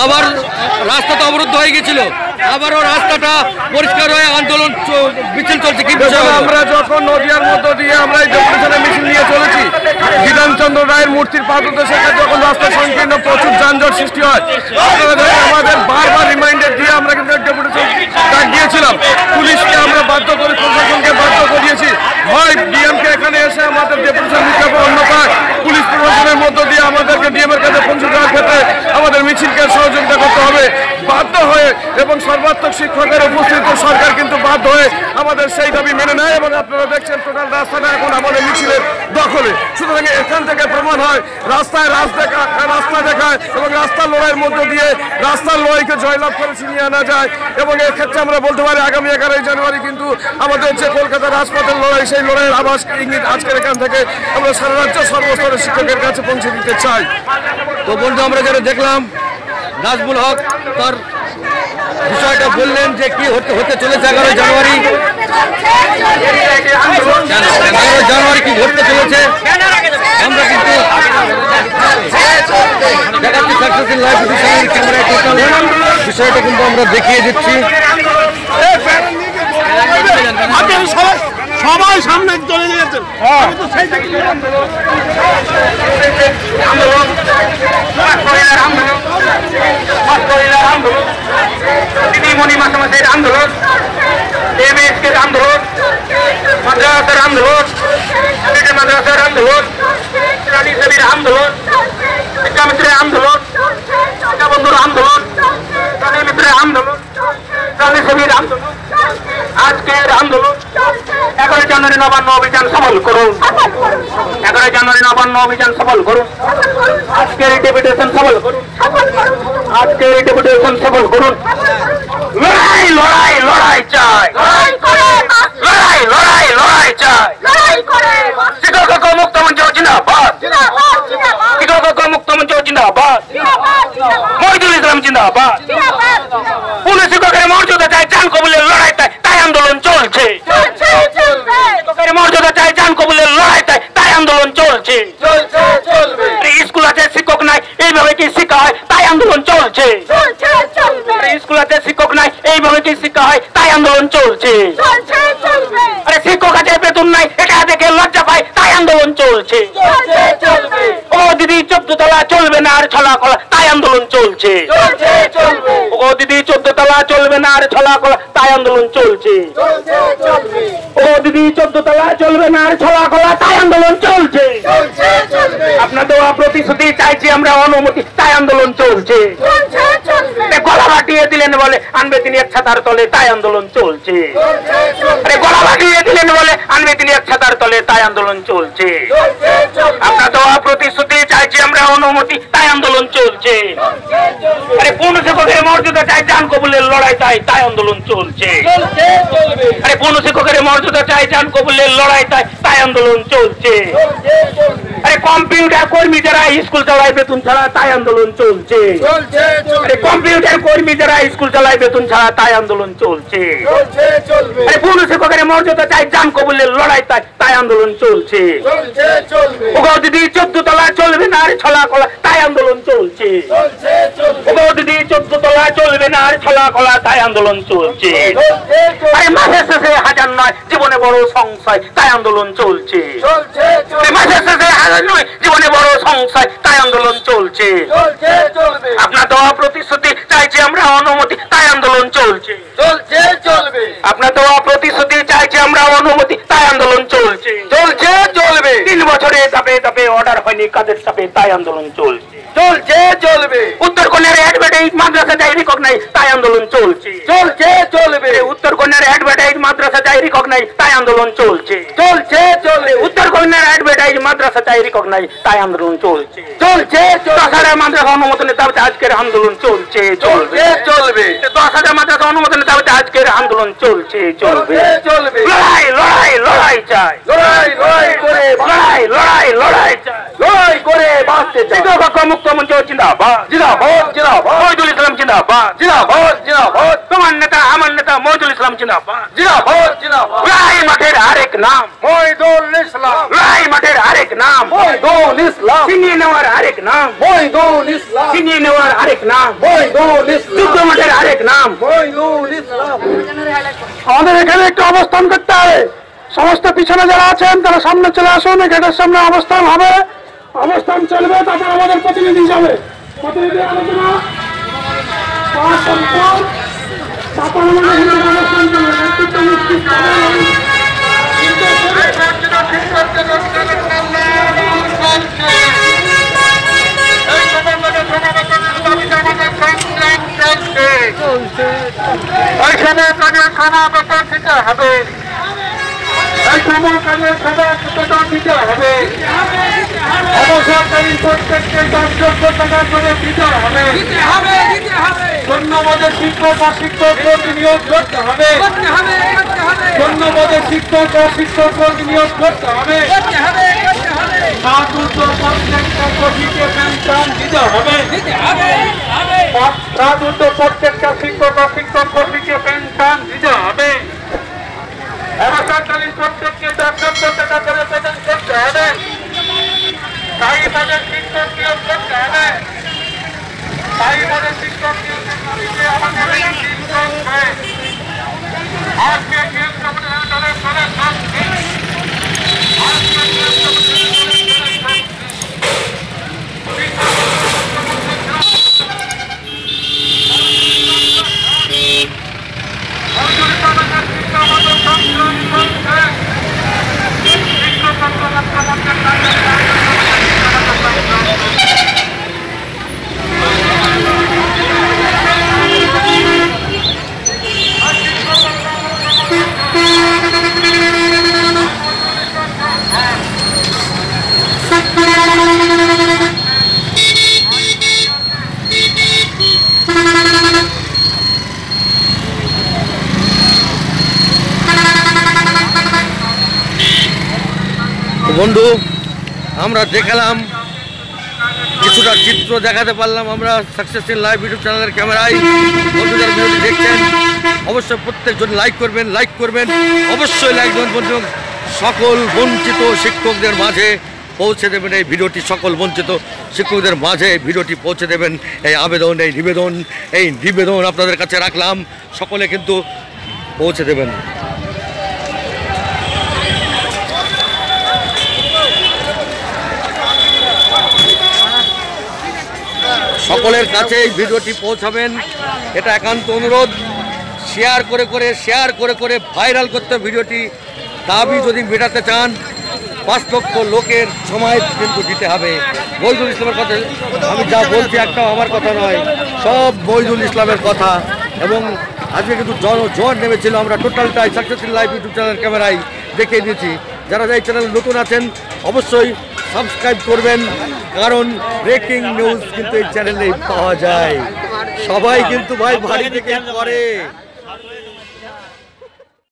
আবার রাস্তাটা অবরুদ্ধ হয়ে গেছিল, আবারও রাস্তাটা পরিষ্কার হয়ে আন্দোলন মিছিল চলছে। কি আমরা যখন নদিয়ার মধ্য দিয়ে আমরা এই ডেপুটেশনের মিছিল নিয়ে চলেছি, বিধানচন্দ্র রায়ের মূর্তির পাদদেশে যখন রাস্তা সংকীর্ণ প্রচুর যানজট সৃষ্টি হয়, আমাদের বারবার রিমাইন্ডার দিয়ে আমরা কিন্তু ডেপুটেশন ডাক দিয়েছিলাম। পুলিশকে আমরা বাধ্য করে, প্রশাসনকে বাধ্য করিয়েছি, হয় ডিএমকে এখানে এসে আমাদের ডেপুটেশন নিতে হবে, অন্যথায় পুলিশ প্রশাসনের মধ্য দিয়ে আমাদেরকে ডিএমের কাছে পৌঁছে দেওয়ার ক্ষেত্রে আমাদের মিছিলকে সহযোগিতা করতে হবে। বাধ্য হয়ে এবং সর্বাত্মক শিক্ষকের উপস্থিত সরকার কিন্তু বাধ্য হয়ে আমাদের সেই দাবি মেনে নেয় এবং আপনারা দেখছেন টোটাল রাস্তাটা এখন আমাদের মিছিলের দখলে। সুতরাং এখান থেকে প্রমাণ হয় রাস্তায় রাস্তা দেখায় এবং রাস্তার লড়াইয়ের মধ্য দিয়ে রাস্তার লড়াইকে জয়লাভ করে ছিনিয়ে আনা যায়। এবং এক্ষেত্রে আমরা বলতে পারি আগামী 11ই জানুয়ারি কিন্তু আমাদের যে কলকাতা রাজপথের লড়াই, সেই লড়াইয়ের আভাস ইঙ্গিত আজকের এখান থেকে আমরা সারা রাজ্য সর্বস্তরের শিক্ষকের কাছে পৌঁছে দিতে চাই। তো বন্ধু, আমরা যেটা দেখলাম নাজমুল হক তার বিষয়টা বললেন যে কি হতে চলেছে 11 জানুয়ারি কি ঘটতে চলেছে। আমরা কিন্তু দেখাচ্ছি সাকসেসফুল লাইভ এডিশনের ক্যামেরায় টোটাল বিষয়টা কিন্তু আমরা দেখিয়ে দিচ্ছি। সবাই সামনে চলে গেছেন। দিদিমণি মাসামাসের আন্দোলন, এমএসকের আন্দোলন, মাদ্রাসার আন্দোলন, মাদ্রাসার আন্দোলন, রানী দেবীর আন্দোলন, শিক্ষামিত্রের আন্দোলন, শিক্ষাবন্ধুর আন্দোলন, রানী মিত্রের আন্দোলন, রানী দেবীর আন্দোলন, আজকের আন্দোলন 11 জানুয়ারি নবান্ন অভিযান সফল করুন। 11 জানুয়ারি নবান্ন অভিযান সফল করুন। আজকের ডেপুটেশন সফল করুন। আজকের ডেপুটেশন সফল করুন। লড়াই লড়াই লড়াই চাই, লড়াই লড়াই লড়াই চাই। শিক্ষক মুক্ত মঞ্চ জিন্দাবাদ, শিক্ষক মুক্ত মঞ্চ জিন্দাবাদ, মহিদুল ইসলাম জিন্দাবাদ। পুলিশ শিক্ষকের মর্যাদা চাই, জান কবুলের লড়াই তাই আন্দোলন চলছে। শিক্ষকের মর্যাদা চাই, জান কবুলের লড়াই তাই আন্দোলন চলছে। স্কুল আছে শিক্ষক নাই, এইভাবে কি শিক্ষা হয় তাই আন্দোলন চলছে। স্কুল আছে শিক্ষক নাই, এইভাবে কি শিক্ষা হয় তাই আন্দোলন চলছে। আরে শিক্ষক আছে বেতন নাই, এটা দেখে লজ্জা পায় তাই আন্দোলন চলছে। ও দিদি 14 তলা চলবে না আর ছলা কলা তাই আন্দোলন চলছে। ও দিদি 14 তলা চলবে না আর ছলা কলা তাই আন্দোলন চলছে। ও দিদি 14 তলা চলবে না আর ছলা কলা তাই আন্দোলন চলছে। আপনার দেওয়া প্রতিশ্রুতি চাইছি আমরা অনুমতি তাই আন্দোলন চলছে। গলা বাটিয়ে দিলেন বলে আনবে তিনি এক ছাতার তলে তাই আন্দোলন চলছে। আরে গলা বাটিয়ে দিলেন বলে আনবে তিনি এক ছাতার তলে তাই আন্দোলন চলছে। আপনার দেওয়া প্রতিশ্রুতি চাইছি আমরা অনুমতি তাই আন্দোলন চলছে। আরে পূর্ণ শিক্ষকের মর্যাদা চাই, জান কবুলের লড়াই তাই আন্দোলন চলছে। আরে পূর্ণ শিক্ষকের মর্যাদা চাই, জান কবুলের লড়াই তাই আন্দোলন চলছে। আরে কম্পিউটার কর্মী যারা স্কুল চালায় বেতন ছাড়া তাই আন্দোলন চলছে। আরে কম্পিউটার কর্মী যারা স্কুল চালায় বেতন ছাড়া তাই আন্দোলন চলছে। আরে পূর্ণ শিক্ষকের মর্যাদা চাই, জান কবুলের লড়াই তাই আন্দোলন চলছে। ওগো দিদি 14 তলা চলবে না আর ছলা কলা তাই আন্দোলন চলছে। ওগো দিদি 14 তলা চলবে না আর ছলা কলা তাই আন্দোলন চলছে। আরে মাসের শেষে হাজার নয়, জীবনে বড় সংশয় তাই আন্দোলন চলছে। মাসের শেষে হাজার নয়, জীবনে বড় সংশয় তাই আন্দোলন চলছে। আপনার দেওয়া প্রতিশ্রুতি চাইছি আমরা অনুমতি তাই আন্দোলন চলছে। আপনার দেওয়া প্রতিশ্রুতি চাইছি আমরা অনুমতি তাই আন্দোলন চলছে। 3 বছরে ধাপে ধাপে অর্ডার হয়নি কাদের চাপে তাই আন্দোলন চলছে। উত্তর কন্যার অ্যাডভার্টাইজ মাদ্রাসা চাই রিকগনাইজ তাই আন্দোলন চলছে। উত্তর কন্যার অ্যাডভার্টাইজ মাদ্রাসা চাই রিকগনাইজ তাই আন্দোলন চলছে। উত্তর কন্যার অ্যাডভার্টাইজ মাদ্রাসা চাই রিকগনাইজ তাই আন্দোলন চলছে। 10,000 মাদ্রাসা অনুমোদনের দাবিতে আজকের আন্দোলন চলছে। 10,000 মাদ্রাসা অনুমোদনের দাবিতে আজকের আন্দোলন চলছে। লড়াই লড়াই লড়াই চাই, লড়াই করে লড়াই লড়াই লড়াই চাই, লড়াই করে বাঁচতে চাই। শিক্ষক মুক্ত মঞ্চ জিন্দাবাদ, জিন্দাবাদ, জিন্দাবাদ। মহিদুল ইসলাম জিন্দাবাদ, জিন্দাবাদ, জিন্দাবাদ। তোমার নেতা আমার নেতা মহিদুল ইসলাম জিন্দাবাদ, জিন্দাবাদ, জিন্দাবাদ। লড়াই মাঠের আরেক নাম মহিদুল ইসলাম, লড়াই মাঠের আরেক নাম মহিদুল ইসলাম ছিনিয়ে নেওয়ার আরেক নাম, মহিদুল ইসলাম ছিনিয়ে নেওয়ার আরেক নাম, মহিদুল ইসলাম যুদ্ধ মাঠের আরেক নাম, মহিদুল ইসলাম। আমাদের এখানে একটু অবস্থান করতে হবে। সমস্ত পিছনে যারা আছেন তারা সামনে চলে আসুন। গেটের সামনে অবস্থান হবে, অবস্থান চলবে, তারপর আমাদের প্রতিনিধি যাবে। প্রতিনিধি আলোচনা তারপর আমাদের অবস্থান চলবে। নেতৃত্ব নিশ্চিত হবে। এই সময় কাজের সমাবেতন দিতে হবে। অবসরকারী প্রত্যেককে 10 লক্ষ টাকা করে দিতে হবে। ধন্যবাদে শিক্ষক ও শিক্ষক নিয়োগ করতে হবে। ধন্যবাদে শিক্ষক ও শিক্ষক নিয়োগ করতে হবে। প্রত্যেকটা কর্মীকে পেনশন দিতে হবে। প্রত্যেকটা শিক্ষক ও শিক্ষক কর্মীকে পেনশন দিতে হবে। অবসরকালীন প্রত্যেককে 10 লক্ষ টাকা করে বেতন করতে হবে। স্থায়ী পদে শিক্ষক নিয়োগ করতে হবে। স্থায়ী পদে শিক্ষক নিয়োগের দাবিতে আমাদের এই শিক্ষক আজকে কেন্দ্র দলের করে শাস্তি, আজকে কেন্দ্র বন্ধু, আমরা দেখালাম কিছুটা চিত্র দেখাতে পারলাম আমরা সাকসেসফুল লাইভ ইউটিউব চ্যানেলের ক্যামেরায়। বন্ধুদের ভিডিওটি দেখছেন অবশ্যই প্রত্যেকজন লাইক করবেন অবশ্যই লাইক দেবেন। বন্ধু, সকল বঞ্চিত শিক্ষকদের মাঝে পৌঁছে দেবেন এই ভিডিওটি, সকল বঞ্চিত শিক্ষকদের মাঝে ভিডিওটি পৌঁছে দেবেন। এই আবেদন, এই নিবেদন আপনাদের কাছে রাখলাম, সকলে কিন্তু পৌঁছে দেবেন। সকলের কাছে এই ভিডিওটি পৌঁছাবেন, এটা একান্ত অনুরোধ। শেয়ার করে ভাইরাল করতে ভিডিওটি। দাবি যদি মেটাতে চান 5 লক্ষ লোকের সময় কিন্তু দিতে হবে। মহিদুল ইসলামের কথা আমি যা বলছি একটাও আমার কথা নয়, সব মহিদুল ইসলামের কথা। এবং আজকে কিন্তু জোয়ার নেমেছিল, আমরা টোটালটাই সাকসেসফুল লাইভ ইউটিউব চ্যানেল ক্যামেরায় দেখিয়ে দিয়েছি। যারা এই চ্যানেল নতুন আছেন অবশ্যই সাবস্ক্রাইব করবেন, কারণ ব্রেকিং নিউজ কিন্তু এই চ্যানেলেই পাওয়া যায়। সবাই কিন্তু ভাই বাড়ি থেকে করে।